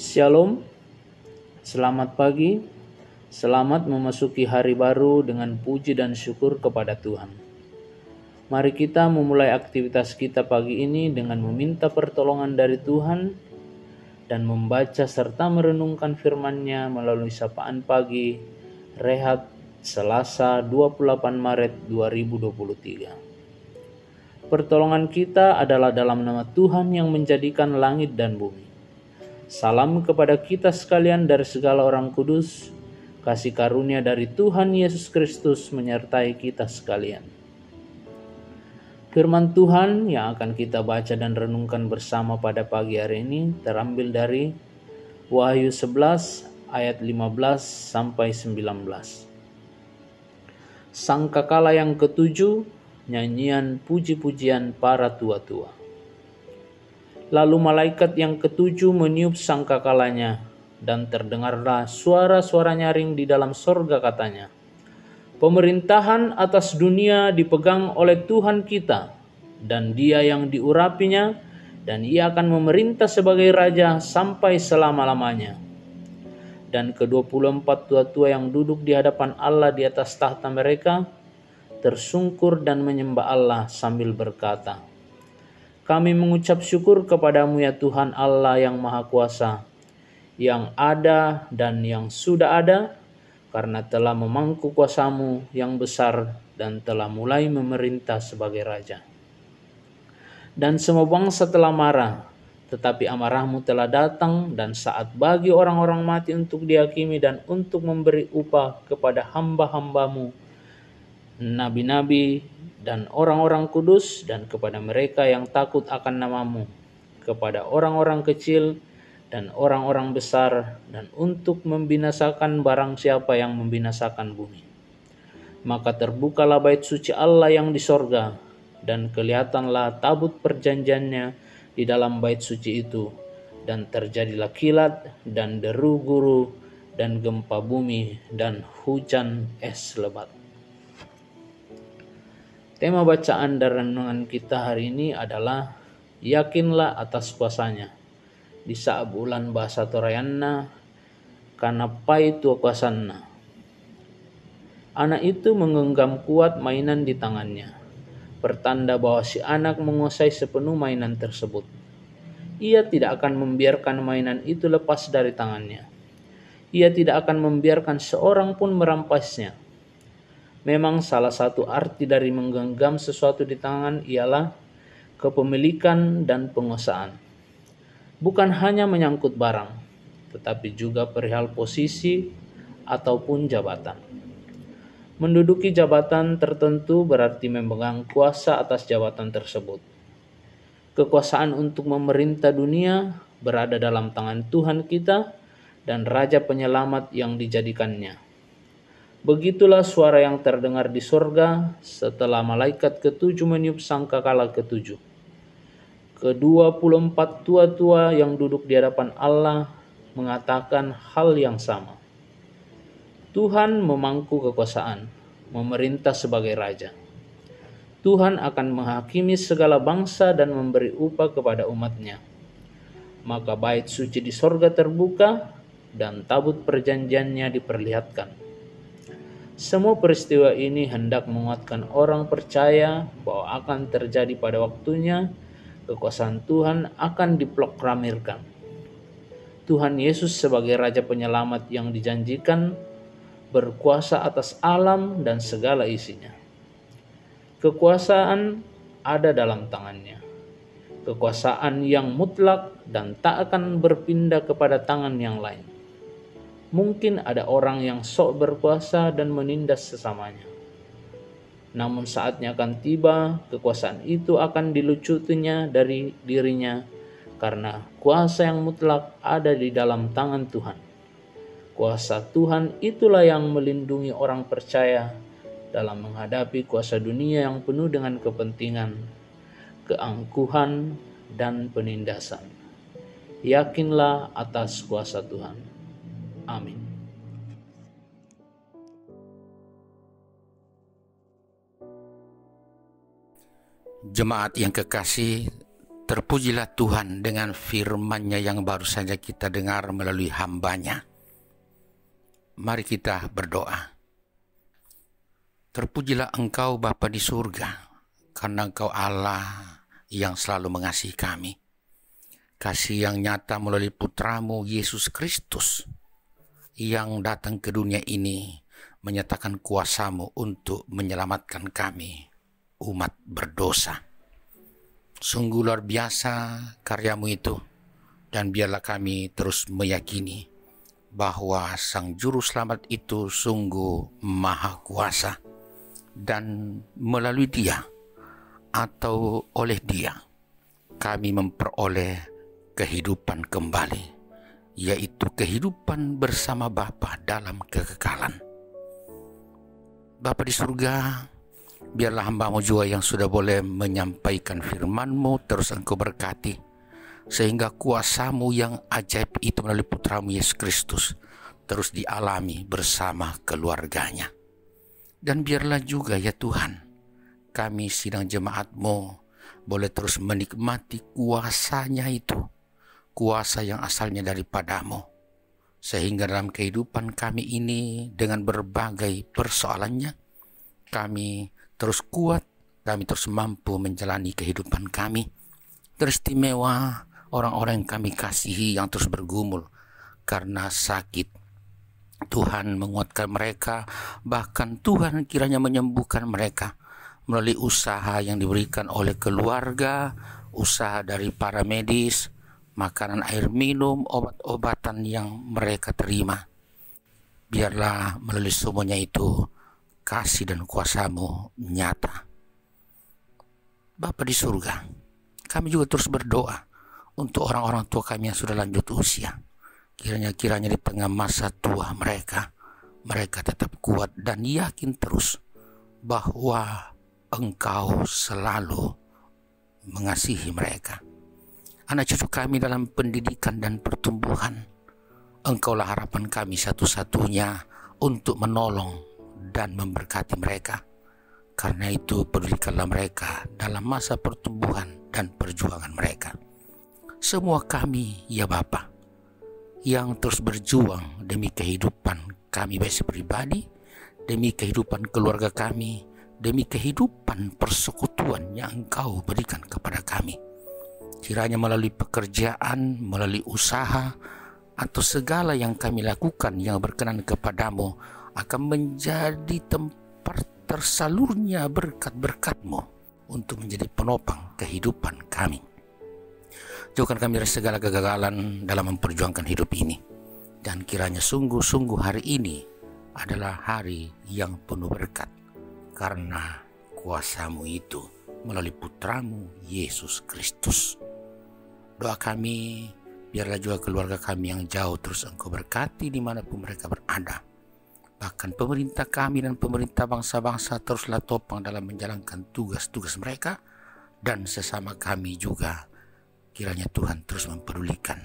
Shalom, selamat pagi, selamat memasuki hari baru dengan puji dan syukur kepada Tuhan. Mari kita memulai aktivitas kita pagi ini dengan meminta pertolongan dari Tuhan dan membaca serta merenungkan firman-Nya melalui sapaan pagi Rehat Selasa 28 Maret 2023. Pertolongan kita adalah dalam nama Tuhan yang menjadikan langit dan bumi. Salam kepada kita sekalian dari segala orang kudus, kasih karunia dari Tuhan Yesus Kristus menyertai kita sekalian. Firman Tuhan yang akan kita baca dan renungkan bersama pada pagi hari ini terambil dari Wahyu 11 ayat 15 sampai 19. Sangkakala yang ketujuh, nyanyian puji-pujian para tua-tua. Lalu malaikat yang ketujuh meniup sangkakalanya, dan terdengarlah suara-suara nyaring di dalam sorga katanya, "Pemerintahan atas dunia dipegang oleh Tuhan kita, dan Dia yang diurapinya, dan Ia akan memerintah sebagai Raja sampai selama-lamanya." Dan ke-24 tua-tua yang duduk di hadapan Allah di atas tahta mereka, tersungkur dan menyembah Allah sambil berkata, "Kami mengucap syukur kepadamu ya Tuhan Allah yang Maha Kuasa, yang ada dan yang sudah ada, karena telah memangku kuasamu yang besar dan telah mulai memerintah sebagai Raja. Dan semua bangsa telah marah, tetapi amarahmu telah datang dan saat bagi orang-orang mati untuk dihakimi dan untuk memberi upah kepada hamba-hambamu, nabi-nabi, dan orang-orang kudus, dan kepada mereka yang takut akan namamu, kepada orang-orang kecil dan orang-orang besar, dan untuk membinasakan barang siapa yang membinasakan bumi." Maka terbukalah bait suci Allah yang di sorga, dan kelihatanlah tabut perjanjiannya di dalam bait suci itu, dan terjadilah kilat dan deru guru dan gempa bumi dan hujan es lebat. Tema bacaan dan renungan kita hari ini adalah yakinlah atas kuasanya. Di saat bulan bahasa Torayanna, kanapai tua kuasanna. Anak itu menggenggam kuat mainan di tangannya, pertanda bahwa si anak menguasai sepenuh mainan tersebut. Ia tidak akan membiarkan mainan itu lepas dari tangannya. Ia tidak akan membiarkan seorang pun merampasnya. Memang salah satu arti dari menggenggam sesuatu di tangan ialah kepemilikan dan penguasaan. Bukan hanya menyangkut barang, tetapi juga perihal posisi ataupun jabatan. Menduduki jabatan tertentu berarti memegang kuasa atas jabatan tersebut. Kekuasaan untuk memerintah dunia berada dalam tangan Tuhan kita dan Raja Penyelamat yang dijadikannya. Begitulah suara yang terdengar di sorga setelah malaikat ketujuh meniup sangkakala ketujuh. Ke-24 tua-tua yang duduk di hadapan Allah mengatakan hal yang sama. Tuhan memangku kekuasaan, memerintah sebagai Raja. Tuhan akan menghakimi segala bangsa dan memberi upah kepada umat-Nya. Maka bait suci di sorga terbuka dan tabut perjanjiannya diperlihatkan. Semua peristiwa ini hendak menguatkan orang percaya bahwa akan terjadi pada waktunya kekuasaan Tuhan akan diproklamirkan. Tuhan Yesus sebagai Raja Penyelamat yang dijanjikan berkuasa atas alam dan segala isinya. Kekuasaan ada dalam tangannya. Kekuasaan yang mutlak dan tak akan berpindah kepada tangan yang lain. Mungkin ada orang yang sok berkuasa dan menindas sesamanya. Namun saatnya akan tiba, kekuasaan itu akan dilucutinya dari dirinya, karena kuasa yang mutlak ada di dalam tangan Tuhan. Kuasa Tuhan itulah yang melindungi orang percaya dalam menghadapi kuasa dunia yang penuh dengan kepentingan, keangkuhan, dan penindasan. Yakinlah atas kuasa Tuhan. Amin. Jemaat yang kekasih, Terpujilah Tuhan dengan firman-Nya yang baru saja kita dengar melalui hamba-Nya. Mari kita berdoa. Terpujilah Engkau Bapa di surga, karena Engkau Allah yang selalu mengasihi kami. Kasih yang nyata melalui Putra-Mu Yesus Kristus yang datang ke dunia ini menyatakan kuasa-Mu untuk menyelamatkan kami, umat berdosa. Sungguh luar biasa karya-Mu itu, dan biarlah kami terus meyakini bahwa Sang Juru Selamat itu sungguh maha kuasa, dan melalui Dia atau oleh Dia kami memperoleh kehidupan kembali, yaitu kehidupan bersama Bapa dalam kekekalan. Bapa di surga, biarlah hamba-Mu juga yang sudah boleh menyampaikan firman-Mu terus Engkau berkati, sehingga kuasa-Mu yang ajaib itu melalui Putra-Mu Yesus Kristus terus dialami bersama keluarganya. Dan biarlah juga ya Tuhan, kami sidang jemaat-Mu boleh terus menikmati kuasa-Nya itu, kuasa yang asalnya daripada-Mu, sehingga dalam kehidupan kami ini dengan berbagai persoalannya, kami terus kuat, kami terus mampu menjalani kehidupan kami. Teristimewa orang-orang yang kami kasihi yang terus bergumul karena sakit. Tuhan menguatkan mereka, bahkan Tuhan kiranya menyembuhkan mereka melalui usaha yang diberikan oleh keluarga, usaha dari para medis, makanan, air minum, obat-obatan yang mereka terima. Biarlah melalui semuanya itu kasih dan kuasa-Mu nyata. Bapa di surga, kami juga terus berdoa untuk orang-orang tua kami yang sudah lanjut usia. Kiranya di tengah masa tua mereka tetap kuat dan yakin terus bahwa Engkau selalu mengasihi mereka. Anak cucu kami dalam pendidikan dan pertumbuhan, Engkaulah harapan kami satu-satunya untuk menolong dan memberkati mereka. Karena itu pedulikanlah mereka dalam masa pertumbuhan dan perjuangan mereka. Semua kami ya Bapa yang terus berjuang demi kehidupan kami baik pribadi, demi kehidupan keluarga kami, demi kehidupan persekutuan yang Engkau berikan kepada kami. Kiranya melalui pekerjaan, melalui usaha, atau segala yang kami lakukan yang berkenan kepada-Mu akan menjadi tempat tersalurnya berkat-berkat-Mu untuk menjadi penopang kehidupan kami. Jauhkan kami dari segala kegagalan dalam memperjuangkan hidup ini, dan kiranya sungguh-sungguh hari ini adalah hari yang penuh berkat karena kuasa-Mu itu melalui Putra-Mu Yesus Kristus. Doa kami, biarlah juga keluarga kami yang jauh terus Engkau berkati dimanapun mereka berada. Bahkan pemerintah kami dan pemerintah bangsa-bangsa teruslah topang dalam menjalankan tugas-tugas mereka, dan sesama kami juga. Kiranya Tuhan terus mempedulikan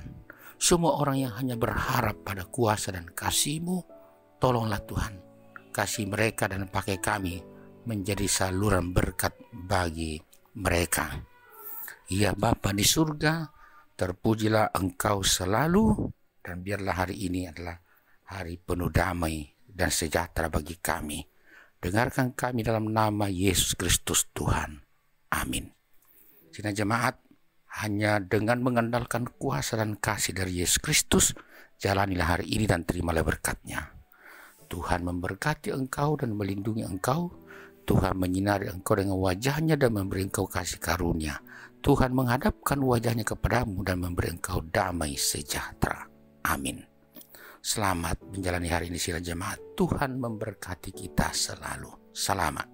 semua orang yang hanya berharap pada kuasa dan kasih-Mu. Tolonglah Tuhan, kasih mereka dan pakai kami menjadi saluran berkat bagi mereka. Ya Bapa di surga, terpujilah Engkau selalu, dan biarlah hari ini adalah hari penuh damai dan sejahtera bagi kami. Dengarkan kami dalam nama Yesus Kristus Tuhan. Amin. Sidang jemaat, hanya dengan mengandalkan kuasa dan kasih dari Yesus Kristus, jalanilah hari ini dan terimalah berkat-Nya. Tuhan memberkati engkau dan melindungi engkau. Tuhan menyinari engkau dengan wajah-Nya dan memberi engkau kasih karunia. Tuhan menghadapkan wajah-Nya kepadamu dan memberi engkau damai sejahtera. Amin. Selamat menjalani hari ini sidang jemaat. Tuhan memberkati kita selalu. Selamat.